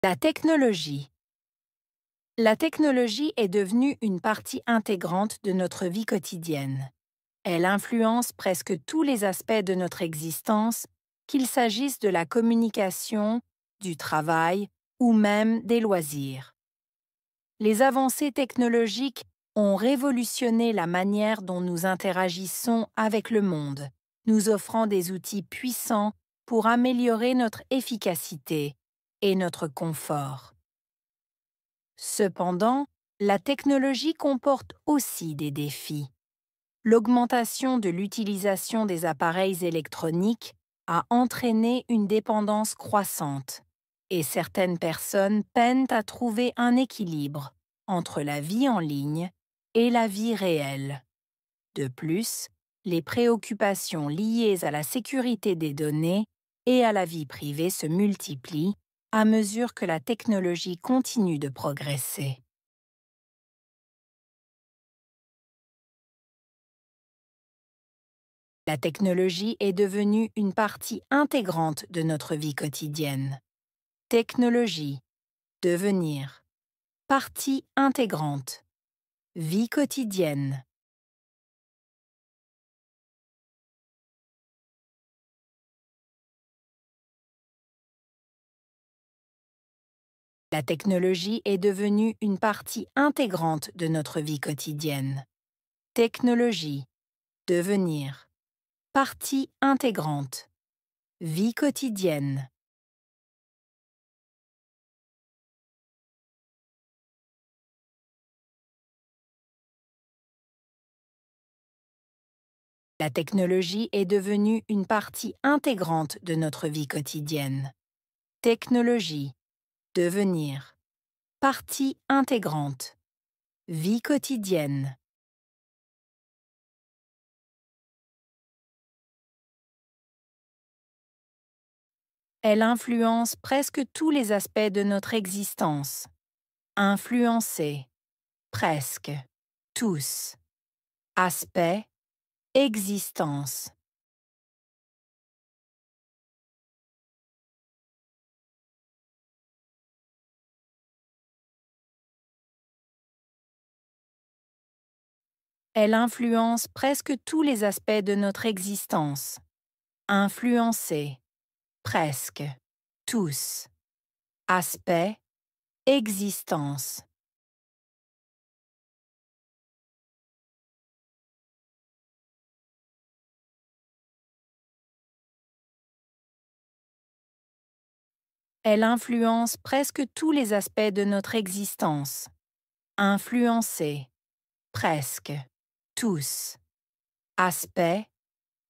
La technologie. La technologie est devenue une partie intégrante de notre vie quotidienne. Elle influence presque tous les aspects de notre existence, qu'il s'agisse de la communication, du travail ou même des loisirs. Les avancées technologiques ont révolutionné la manière dont nous interagissons avec le monde, nous offrant des outils puissants pour améliorer notre efficacité et notre confort. Cependant, la technologie comporte aussi des défis. L'augmentation de l'utilisation des appareils électroniques a entraîné une dépendance croissante, et certaines personnes peinent à trouver un équilibre entre la vie en ligne et la vie réelle. De plus, les préoccupations liées à la sécurité des données et à la vie privée se multiplient à mesure que la technologie continue de progresser. La technologie est devenue une partie intégrante de notre vie quotidienne. Technologie, devenir, partie intégrante, vie quotidienne. La technologie est devenue une partie intégrante de notre vie quotidienne. Technologie, devenir, partie intégrante, vie quotidienne. La technologie est devenue une partie intégrante de notre vie quotidienne. Technologie, devenir, partie intégrante, vie quotidienne. Elle influence presque tous les aspects de notre existence. Influencer, presque, tous. Aspect, existence. Elle influence presque tous les aspects de notre existence. Influencer, presque, tous. Aspect, existence. Elle influence presque tous les aspects de notre existence. Influencer, presque, tous. Aspect,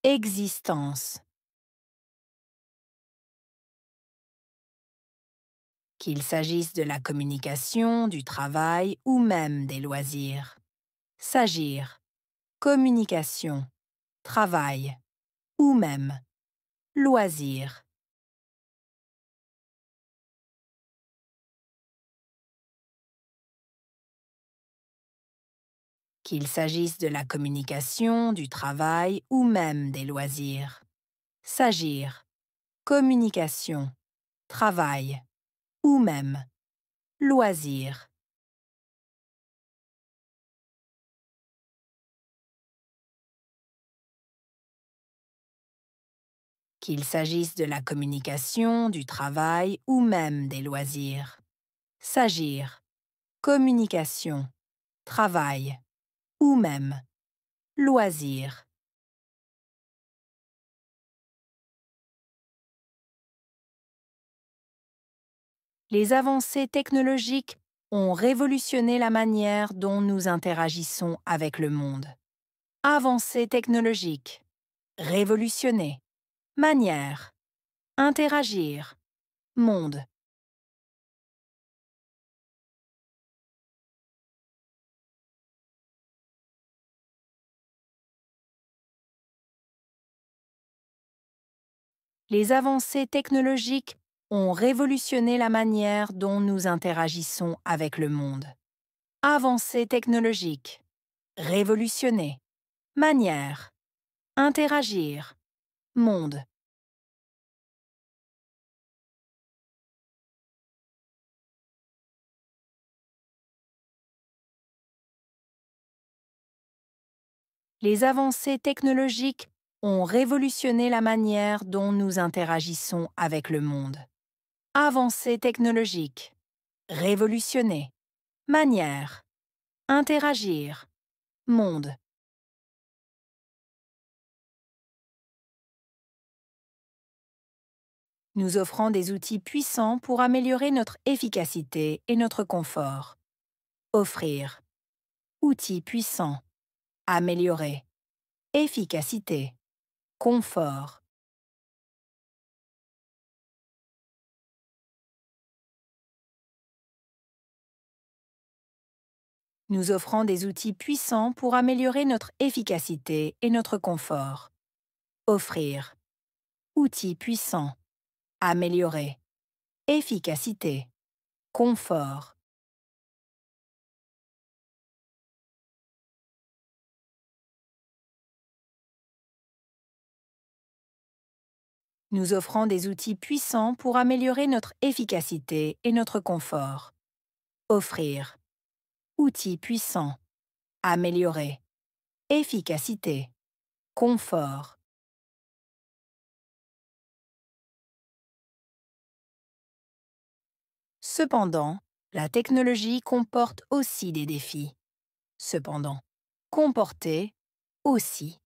existence. Qu'il s'agisse de la communication, du travail ou même des loisirs. S'agir, communication, travail ou même loisirs. Qu'il s'agisse de la communication, du travail ou même des loisirs. S'agir, communication, travail ou même loisirs. Qu'il s'agisse de la communication, du travail ou même des loisirs. S'agir, communication, travail ou même loisirs. Les avancées technologiques ont révolutionné la manière dont nous interagissons avec le monde. Avancées technologiques, révolutionner, manière, interagir, monde. Les avancées technologiques ont révolutionné la manière dont nous interagissons avec le monde. Avancées technologiques, révolutionner, manière, interagir, monde. Les avancées technologiques ont révolutionné la manière dont nous interagissons avec le monde. Avancées technologiques. Révolutionner. Manière. Interagir. Monde. Nous offrant des outils puissants pour améliorer notre efficacité et notre confort. Offrir. Outils puissants. Améliorer. Efficacité. Confort. Nous offrant des outils puissants pour améliorer notre efficacité et notre confort. Offrir. Outils puissants. Améliorer. Efficacité. Confort. Nous offrant des outils puissants pour améliorer notre efficacité et notre confort. Offrir. Outils puissants. Améliorer. Efficacité. Confort. Cependant, la technologie comporte aussi des défis. Cependant, comporter aussi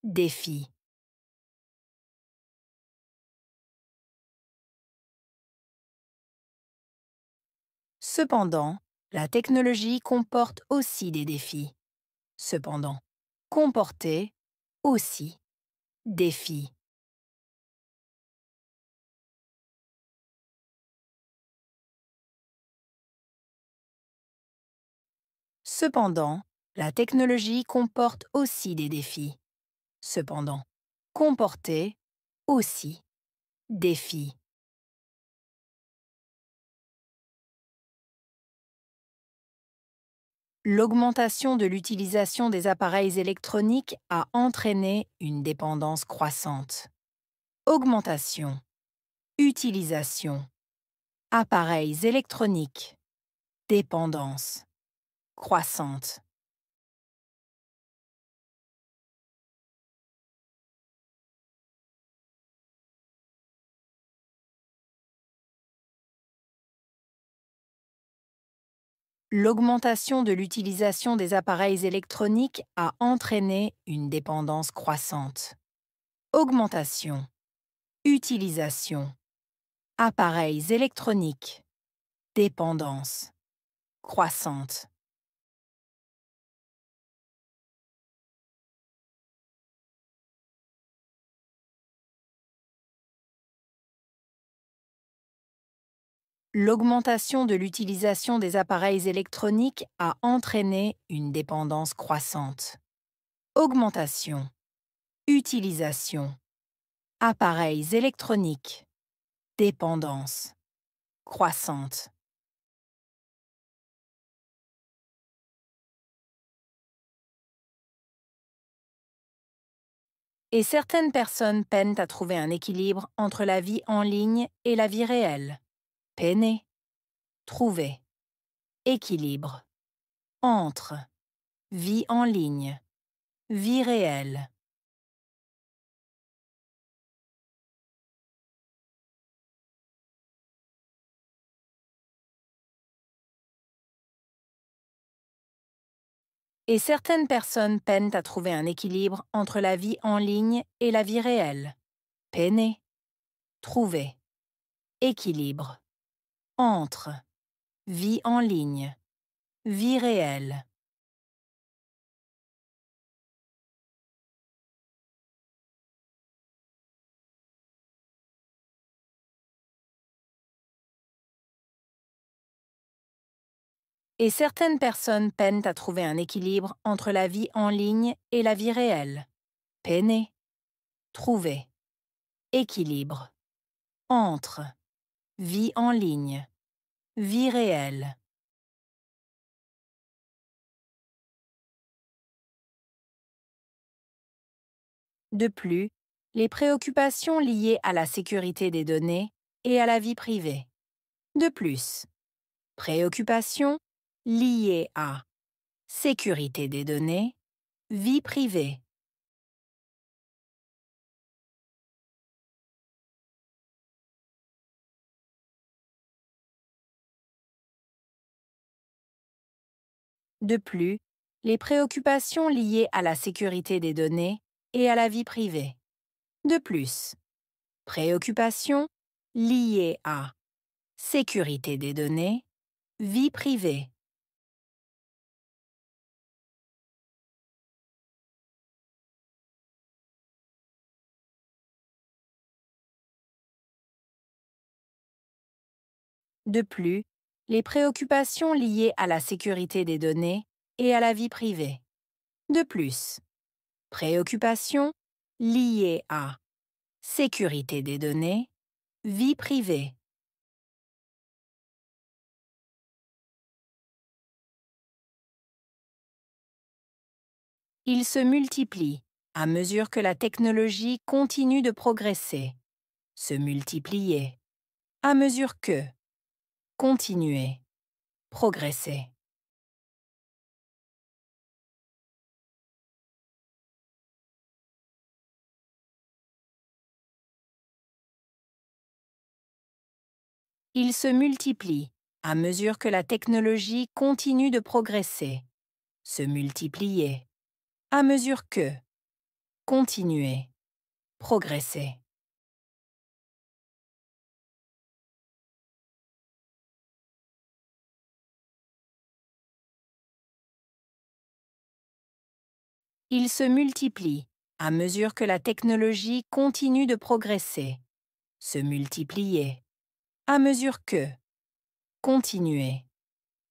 défi. Cependant, la technologie comporte aussi des défis. Cependant, comporter aussi défi. Cependant, la technologie comporte aussi des défis. Cependant, comporter aussi défi. L'augmentation de l'utilisation des appareils électroniques a entraîné une dépendance croissante. Augmentation. Utilisation. Appareils électroniques. Dépendance. Croissante. L'augmentation de l'utilisation des appareils électroniques a entraîné une dépendance croissante. Augmentation. Utilisation. Appareils électroniques. Dépendance. Croissante. L'augmentation de l'utilisation des appareils électroniques a entraîné une dépendance croissante. Augmentation. Utilisation. Appareils électroniques. Dépendance. Croissante. Et certaines personnes peinent à trouver un équilibre entre la vie en ligne et la vie réelle. Peiner. Trouver. Équilibre. Entre. Vie en ligne. Vie réelle. Et certaines personnes peinent à trouver un équilibre entre la vie en ligne et la vie réelle. Peiner. Trouver. Équilibre. Entre. Vie en ligne. Vie réelle. Et certaines personnes peinent à trouver un équilibre entre la vie en ligne et la vie réelle. Peiner. Trouver. Équilibre. Entre. Vie en ligne. Vie réelle. De plus, les préoccupations liées à la sécurité des données et à la vie privée. De plus, préoccupations liées à sécurité des données, Vie privée. De plus, les préoccupations liées à la sécurité des données et à la vie privée. De plus, préoccupations liées à sécurité des données, vie privée. De plus, les préoccupations liées à la sécurité des données et à la vie privée. De plus, préoccupations liées à sécurité des données, vie privée. Ils se multiplient à mesure que la technologie continue de progresser. Se multiplier. À mesure que. Continuer. Progresser. Ils se multiplient à mesure que la technologie continue de progresser. Se multiplier. À mesure que. Continuer. Progresser. Ils se multiplient à mesure que la technologie continue de progresser. Se multiplier. À mesure que. Continuer.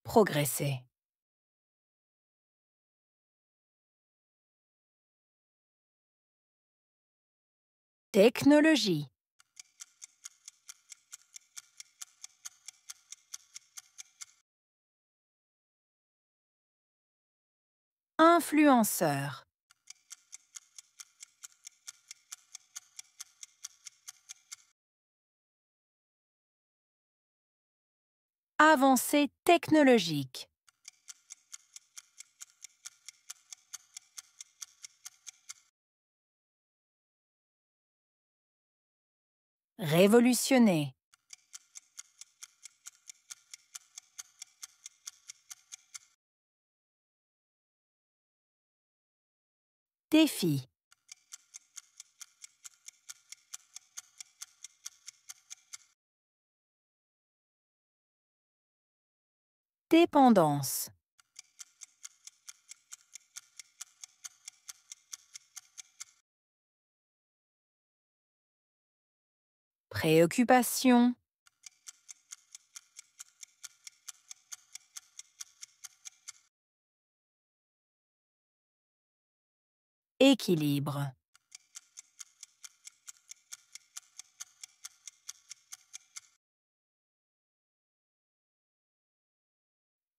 Progresser. Technologie. Influenceur. Avancée technologique. Révolutionner. Défi. Dépendance. Préoccupation. Équilibre.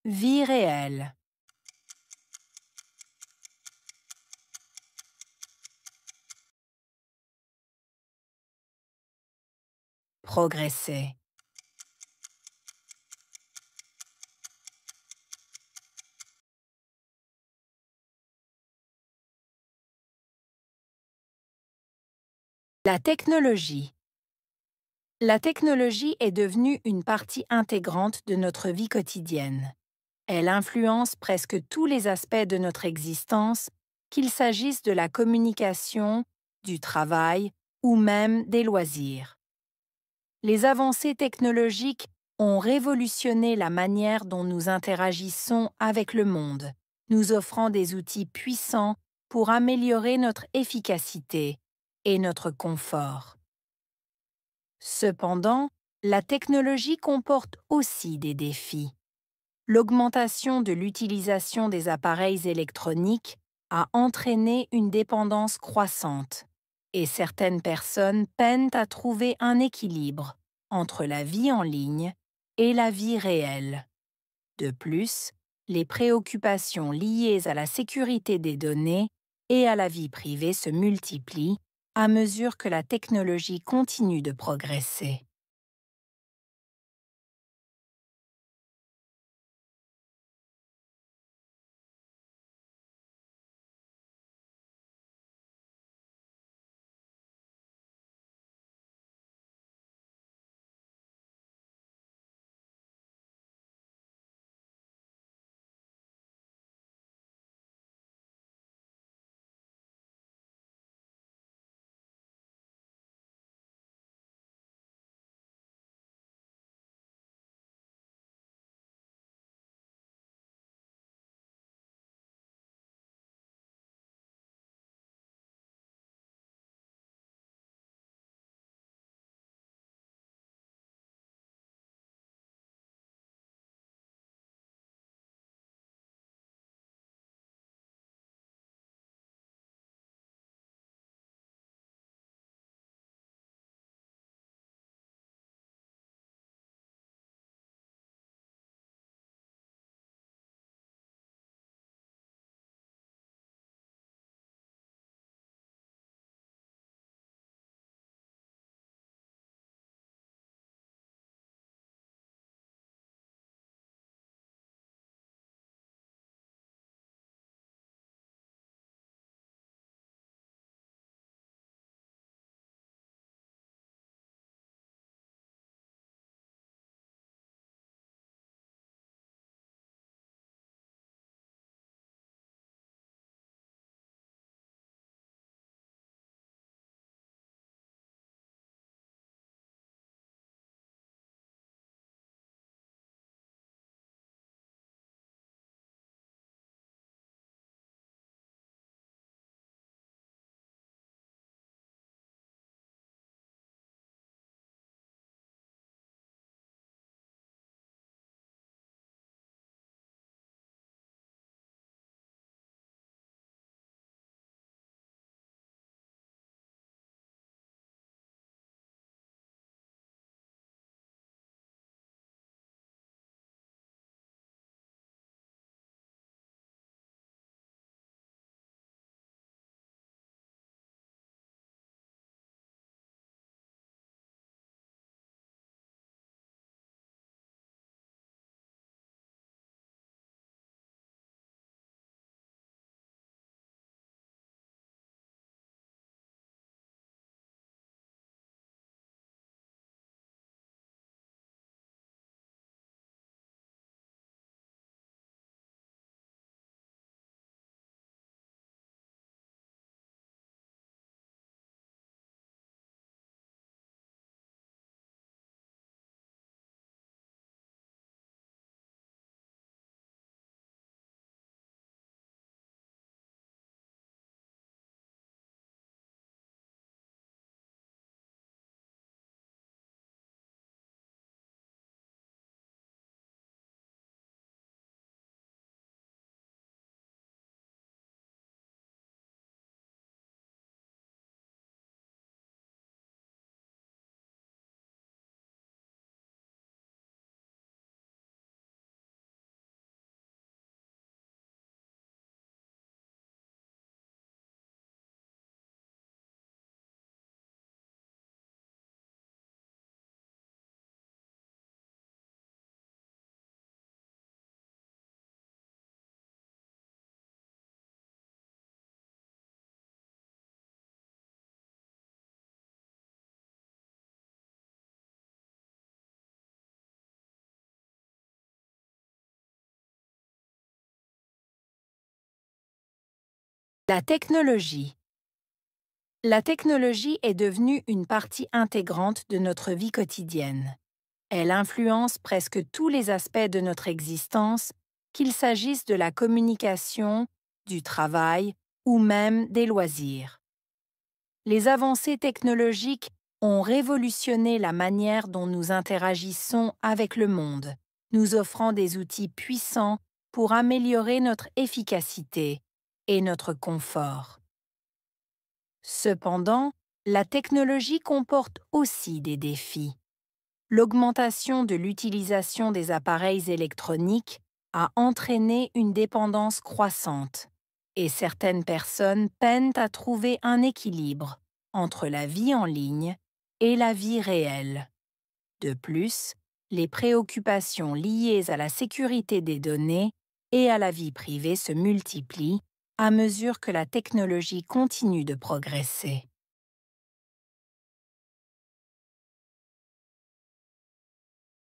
Vie réelle. Progresser. La technologie. La technologie est devenue une partie intégrante de notre vie quotidienne. Elle influence presque tous les aspects de notre existence, qu'il s'agisse de la communication, du travail ou même des loisirs. Les avancées technologiques ont révolutionné la manière dont nous interagissons avec le monde, nous offrant des outils puissants pour améliorer notre efficacité et notre confort. Cependant, la technologie comporte aussi des défis. L'augmentation de l'utilisation des appareils électroniques a entraîné une dépendance croissante, et certaines personnes peinent à trouver un équilibre entre la vie en ligne et la vie réelle. De plus, les préoccupations liées à la sécurité des données et à la vie privée se multiplient à mesure que la technologie continue de progresser. La technologie. La technologie est devenue une partie intégrante de notre vie quotidienne. Elle influence presque tous les aspects de notre existence, qu'il s'agisse de la communication, du travail ou même des loisirs. Les avancées technologiques ont révolutionné la manière dont nous interagissons avec le monde, nous offrant des outils puissants pour améliorer notre efficacité et notre confort. Cependant, la technologie comporte aussi des défis. L'augmentation de l'utilisation des appareils électroniques a entraîné une dépendance croissante, et certaines personnes peinent à trouver un équilibre entre la vie en ligne et la vie réelle. De plus, les préoccupations liées à la sécurité des données et à la vie privée se multiplient à mesure que la technologie continue de progresser.